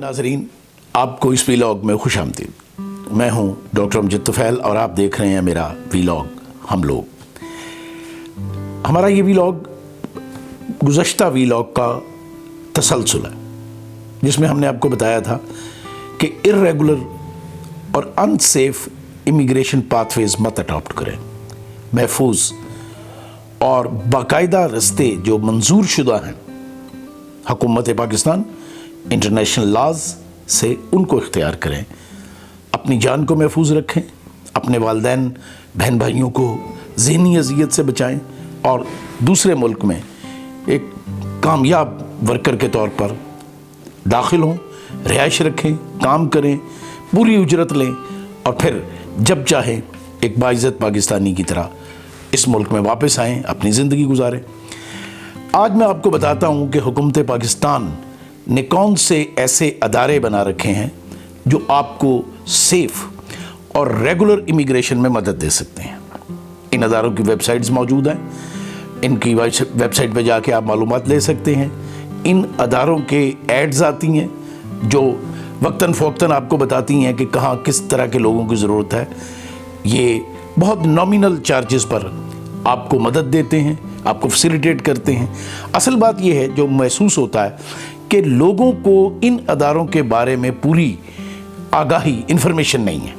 नाजरीन, आपको इस वीलॉग में खुश आमदीद। मैं हूं डॉक्टर अमजद तुफैल और आप देख रहे हैं मेरा वीलॉग हम लोग। हमारा ये वीलॉग गुज़श्ता वीलॉग का तसलसल है, जिसमें हमने आपको बताया था कि इर्रेगुलर और अनसेफ इमिग्रेशन पाथवेज मत अडॉप्ट करें। महफूज और बाकायदा रस्ते जो मंजूर शुदा हैं हुकूमत पाकिस्तान इंटरनेशनल लॉज से, उनको इख्तियार करें। अपनी जान को महफूज रखें, अपने वालिदैन बहन भाइयों को ज़हनी अज़ियत से बचाएं और दूसरे मुल्क में एक कामयाब वर्कर के तौर पर दाखिल हों, रिहाइश रखें, काम करें, पूरी उजरत लें और फिर जब चाहें एक बाइज़्ज़त पाकिस्तानी की तरह इस मुल्क में वापस आएँ, अपनी ज़िंदगी गुजारें। आज मैं आपको बताता हूँ कि हुकूमत पाकिस्तान ने कौन से ऐसे अदारे बना रखे हैं जो आपको सेफ़ और रेगुलर इमिग्रेशन में मदद दे सकते हैं। इन अदारों की वेबसाइट्स मौजूद हैं, इनकी वेबसाइट पर जाके आप मालूमात ले सकते हैं। इन अदारों के एड्स आती हैं जो वक्तन फ़ौक्तन आपको बताती हैं कि कहाँ किस तरह के लोगों की ज़रूरत है। ये बहुत नॉमिनल चार्जेस पर आपको मदद देते हैं, आपको फैसिलिटेट करते हैं। असल बात यह है, जो महसूस होता है कि लोगों को इन अदारों के बारे में पूरी आगाही इन्फॉर्मेशन नहीं है।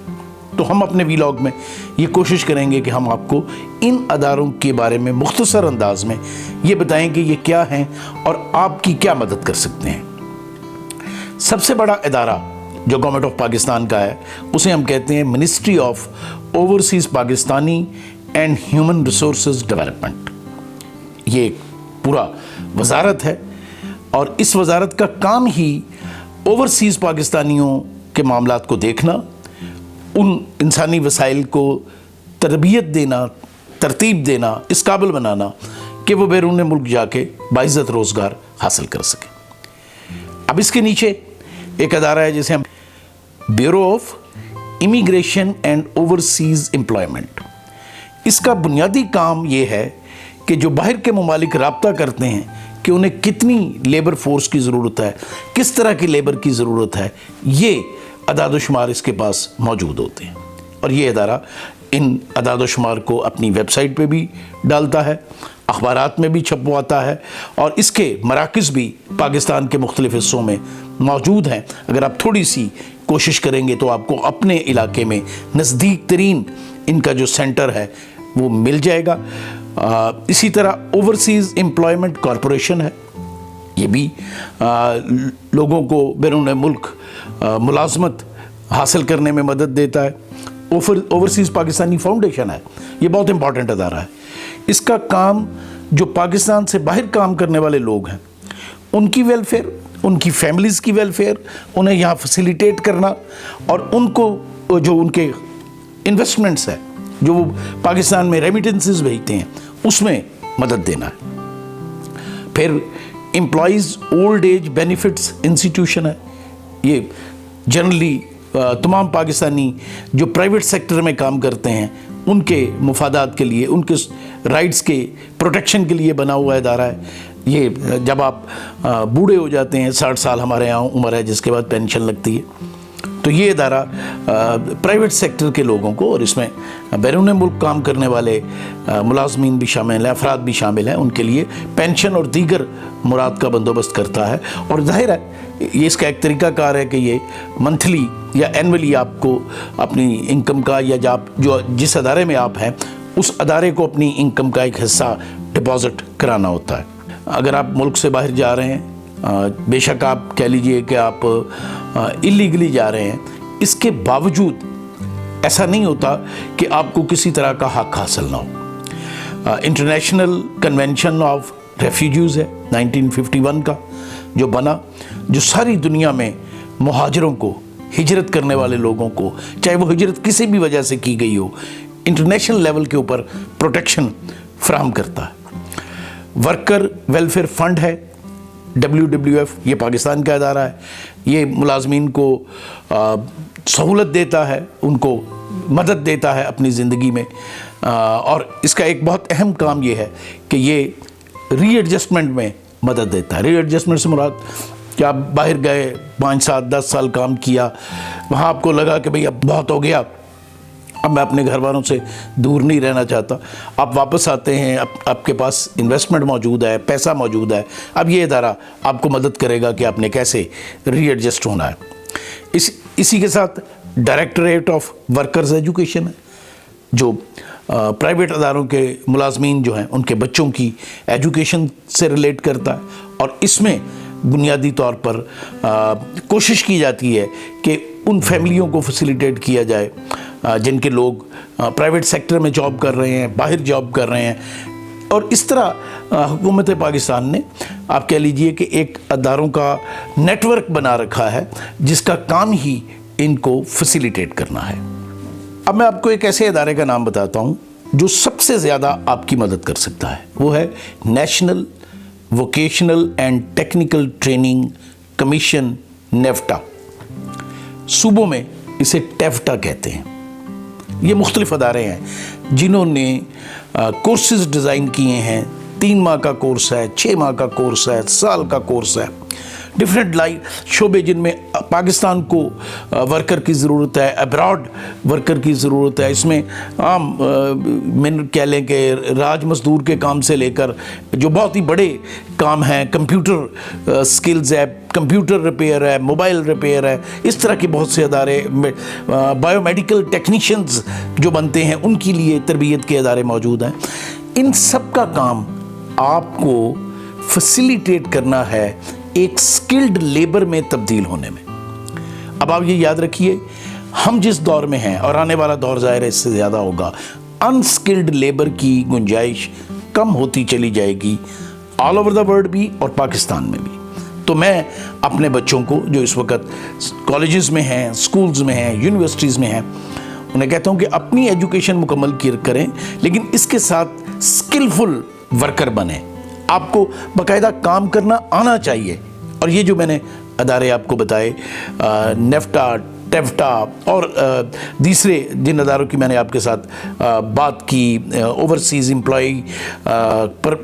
तो हम अपने वीलॉग में ये कोशिश करेंगे कि हम आपको इन अदारों के बारे में मुख्तसर अंदाज में ये बताएं कि ये क्या हैं और आपकी क्या मदद कर सकते हैं। सबसे बड़ा अदारा जो गवर्नमेंट ऑफ पाकिस्तान का है उसे हम कहते हैं ministry of overseas Pakistani and human resources development. ये एक पूरा वजारत है और इस वजारत का काम ही ओवरसीज़ पाकिस्तानियों के मामलात को देखना, उन इंसानी वसाइल को तरबियत देना, तरतीब देना, इस काबिल बनाना कि वो बैरून मुल्क जाके बाइज़्ज़त रोज़गार हासिल कर सके। अब इसके नीचे एक अदारा है जिसे हम bureau of immigration and overseas employment. इसका बुनियादी काम ये है कि जो बाहर के ममालिक राब्ता करते हैं कि उन्हें कितनी लेबर फोर्स की ज़रूरत है, किस तरह की लेबर की ज़रूरत है, ये अदाद-ओ-शुमार इसके पास मौजूद होते हैं। और ये अदारा इन अदाद-ओ-शुमार को अपनी वेबसाइट पे भी डालता है, अखबारात में भी छपवाता है और इसके मराकज़ भी पाकिस्तान के मुख्तलिफ़ हिस्सों में मौजूद हैं। अगर आप थोड़ी सी कोशिश करेंगे तो आपको अपने इलाके में नज़दीक तरीन इनका जो सेंटर है वो मिल जाएगा। इसी तरह ओवरसीज़ एम्प्लॉयमेंट कॉरपोरेशन है, ये भी लोगों को बैरून मुल्क मुलाजमत हासिल करने में मदद देता है। ओवरसीज़ पाकिस्तानी फाउंडेशन है, ये बहुत इंपॉर्टेंट अदारा है। इसका काम जो पाकिस्तान से बाहर काम करने वाले लोग हैं उनकी वेलफेयर, उनकी फैमिलीज़ की वेलफेयर, उन्हें यहाँ फैसिलिटेट करना और उनको जो उनके इन्वेस्टमेंट्स है जो वो पाकिस्तान में रेमिटेंसेस भेजते हैं उसमें मदद देना है। फिर employees old age benefits institution है, ये जनरली तमाम पाकिस्तानी जो प्राइवेट सेक्टर में काम करते हैं उनके मुफादात के लिए, उनके राइट्स के प्रोटेक्शन के लिए बना हुआ अदारा है। ये जब आप बूढ़े हो जाते हैं, 60 साल हमारे यहाँ उम्र है जिसके बाद पेंशन लगती है, तो ये अदारा प्राइवेट सेक्टर के लोगों को और इसमें बैरून मुल्क काम करने वाले मुलाजमीन भी शामिल हैं, अफराद भी शामिल हैं, उनके लिए पेंशन और दीगर मुराद का बंदोबस्त करता है। और जाहिर है ये इसका एक तरीक़ाकार है कि ये मंथली या एनवली आपको अपनी इनकम का या जो जिस अदारे में आप हैं उस अदारे को अपनी इनकम का एक हिस्सा डिपॉज़िट कराना होता है। अगर आप मुल्क से बाहर जा रहे हैं, बेशक आप कह लीजिए कि आप इलीगली जा रहे हैं, इसके बावजूद ऐसा नहीं होता कि आपको किसी तरह का हक हासिल ना हो। इंटरनेशनल कन्वेंशन ऑफ रेफ्यूजीज़ है 1951 का जो बना, जो सारी दुनिया में मुहाजिरों को, हिजरत करने वाले लोगों को, चाहे वो हिजरत किसी भी वजह से की गई हो, इंटरनेशनल लेवल के ऊपर प्रोटेक्शन फराहम करता है। वर्कर वेलफेयर फंड है WWF, ये पाकिस्तान का अदारा है। ये मुलाजमीन को सहूलत देता है, उनको मदद देता है अपनी ज़िंदगी में और इसका एक बहुत अहम काम ये है कि ये रीएडजस्टमेंट में मदद देता है। रीएडजस्टमेंट से मुराद کہ آپ باہر گئے 5 7 10 سال کام کیا, وہاں آپ کو لگا کہ بھئی اب بہت ہو گیا, اب میں اپنے گھر والوں سے دور نہیں رہنا چاہتا. آپ واپس آتے ہیں, آپ کے پاس انویسٹمنٹ موجود ہے, پیسہ موجود ہے. اب یہ ادارہ آپ کو مدد کرے گا کہ آپ نے کیسے ری ایڈجسٹ ہونا ہے. اسی کے ساتھ ڈائریکٹوریٹ آف ورکرز ایجوکیشن ہے, جو پرائیویٹ اداروں کے ملازمین جو ہیں ان کے بچوں کی ایجوکیشن سے ریلیٹ کرتا ہے, اور اس میں بنیادی طور پر کوشش کی جاتی ہے کہ ان فیملیوں کو فیسیلیٹیٹ کیا جائے جن کے لوگ پرائیویٹ سیکٹر میں جاب کر رہے ہیں, باہر جاب کر رہے ہیں. اور اس طرح حکومت پاکستان نے آپ کہہ لیجئے کہ ایک اداروں کا نیٹ ورک بنا رکھا ہے جس کا کام ہی ان کو فیسیلیٹیٹ کرنا ہے. اب میں آپ کو ایک ایسے ادارے کا نام بتاتا ہوں جو سب سے زیادہ آپ کی مدد کر سکتا ہے. وہ ہے national vocational and technical training commission, NAFTA. صوبوں میں اسے ٹیفٹا کہتے ہیں. یہ مختلف ادارے ہیں جنہوں نے کورسز ڈیزائن کیے ہیں. 3 ماہ کا کورس ہے, 6 ماہ کا کورس ہے, سال کا کورس ہے. ڈفرینٹ شعبے جن میں پاکستان کو ورکر کی ضرورت ہے, ابراڈ ورکر کی ضرورت ہے. اس میں عام کہہ لیں کہ راج مزدور کے کام سے لے کر جو بہت ہی بڑے کام ہیں, کمپیوٹر سکلز ہے, کمپیوٹر ریپیئر ہے, موبائل ریپیئر ہے, اس طرح کے بہت سے ادارے, بایو میڈیکل ٹیکنیشینز جو بنتے ہیں ان کے لیے تربیت کے ادارے موجود ہیں. ان سب کا کام آپ کو فیسیلیٹیٹ کرنا ہے ایک سکلڈ لیبر میں تبدیل ہونے میں. اب آپ یہ یاد رکھیے, ہم جس دور میں ہیں اور آنے والا دور ظاہر ہے اس سے زیادہ ہوگا, انسکلڈ لیبر کی گنجائش کم ہوتی چلی جائے گی, آل اوور دا ورلڈ بھی اور پاکستان میں بھی. تو میں اپنے بچوں کو جو اس وقت کالجز میں ہیں, سکولز میں ہیں, یونیورسٹیز میں ہیں, انہیں کہتا ہوں کہ اپنی ایجوکیشن مکمل کریں, لیکن اس کے ساتھ سکلفل ورکر بنیں. آپ کو باقاعدہ کام کرنا آنا چاہیے. اور یہ جو میں نے ادارے آپ کو بتائے, نیفٹا, ٹیفٹا اور دوسرے جن اداروں کی میں نے آپ کے ساتھ بات کی, اوورسیز امپلائی پر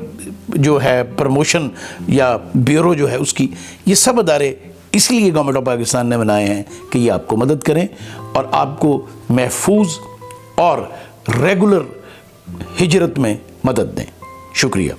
جو ہے پروموشن یا بیورو جو ہے اس کی, یہ سب ادارے اس لیے گورنمنٹ آف پاکستان نے بنائے ہیں کہ یہ آپ کو مدد کریں اور آپ کو محفوظ اور ریگولر ہجرت میں مدد دیں. شکریہ.